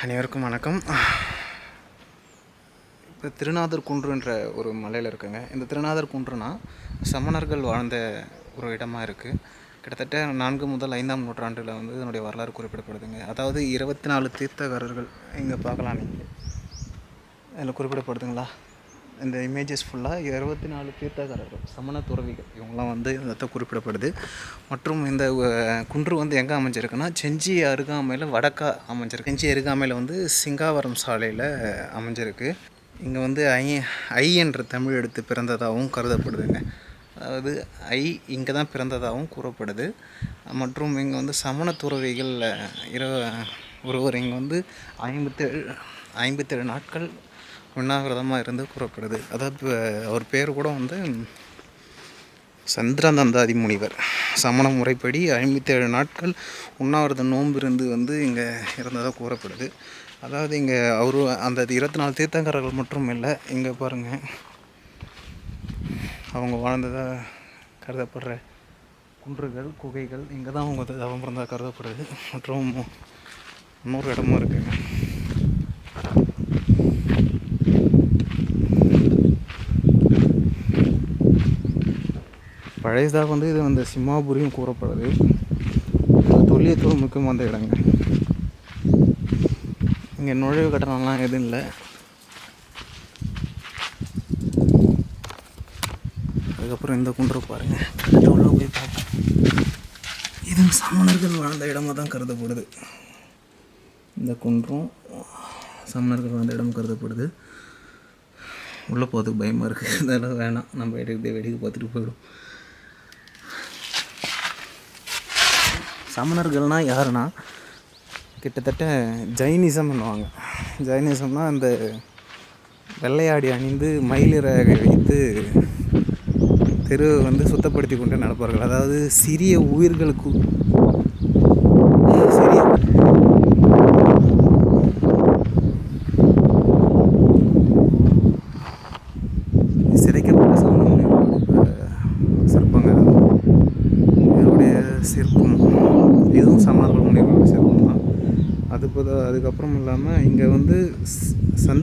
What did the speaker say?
அனைவருக்கும் வணக்கம். இப்போ திருநாதர் குன்றுன்ற ஒரு மலையில் இருக்குங்க. இந்த திருநாதர் குன்றுனா சமணர்கள் வாழ்ந்த ஒரு இடமாக இருக்குது. கிட்டத்தட்ட 4 முதல் 5ஆம் நூற்றாண்டில் வந்து இதனுடைய வரலாறு குறிப்பிடப்படுதுங்க. அதாவது 24 தீர்த்தகாரர்கள் இங்கே பார்க்கலாம். நீங்கள் இதில் குறிப்பிடப்படுதுங்களா? இந்த இமேஜஸ் ஃபுல்லாக 24 தீர்த்தகாரர்கள், சமண துறவிகள், இவங்களாம் வந்து இதை குறிப்பிடப்படுது. மற்றும் இந்த குன்று வந்து எங்கே அமைஞ்சிருக்குன்னா செஞ்சி அருகாமையில் வடக்கா அமைஞ்சிருக்கு. செஞ்சி அருகாமையில் வந்து சிங்காவரம் சாலையில் அமைஞ்சிருக்கு. இங்கே வந்து ஐ என்ற தமிழ் எழுத்து பிறந்ததாகவும் கருதப்படுதுங்க. அதாவது ஐ இங்கே தான் பிறந்ததாகவும் கூறப்படுது. மற்றும் இங்கே வந்து சமண துறவிகள் ஒருவர் இங்கே வந்து 57 நாட்கள் உண்ணாவிரதமாக இருந்து கூறப்படுது. அதாவது அவர் பேர் கூட வந்து சந்திரநந்தாதி முனிவர். சமண முறைப்படி 57 நாட்கள் உண்ணாவிரத நோன்பு இருந்து வந்து இங்கே இருந்ததாக கூறப்படுது. அதாவது இங்கே அவர் அந்த 24 தீர்த்தங்கரர்கள் மட்டும் இல்லை, இங்கே பாருங்கள், அவங்க வாழ்ந்ததாக கருதப்படுற குன்றுகள், குகைகள் இங்கே தான் அவங்க தவம் இருந்ததாக கருதப்படுது. மற்றும் இன்னொரு இடமும் இருக்குங்க. பழையதாக வந்து இது வந்து சிம்மாபுரியும் கூறப்படுது. தொல்லியத்துவம் முக்கியம் அந்த இடங்க. இங்கே நுழைவு கட்டணம்லாம் எதுவும் இல்லை. அதுக்கப்புறம் இந்த குன்று பாருங்கள், உள்ள போய் பார்ப்போம். இது சமணர்கள் வாழ்ந்த இடமாக தான் கருதப்படுது. இந்த குன்றும் சமணர்கள் வாழ்ந்த இடம் கருதப்படுது. உள்ளே போகிறதுக்கு பயமாக இருக்குது. அதெல்லாம் வேணாம், நம்ம வேடிக்கை பார்த்துட்டு போயிடும். சமணர்கள்னால் யாருன்னா கிட்டத்தட்ட ஜைனிசம் பண்ணுவாங்க. ஜைனிசம்னால் அந்த வெள்ளையாடி அணிந்து மயிலிறகை வைத்து தெருவை வந்து சுத்தப்படுத்தி கொண்டு நடப்பார்கள். அதாவது சிறிய உயிர்களுக்கு சிதைக்கப்பட்ட சமண சிற்பங்கள், இதனுடைய சிற்பம் இதுவும் சமணர்கள் முனிவர்களுடைய சிற்பம் தான். அதுக்கப்புறம் இல்லாமல் இங்கே வந்து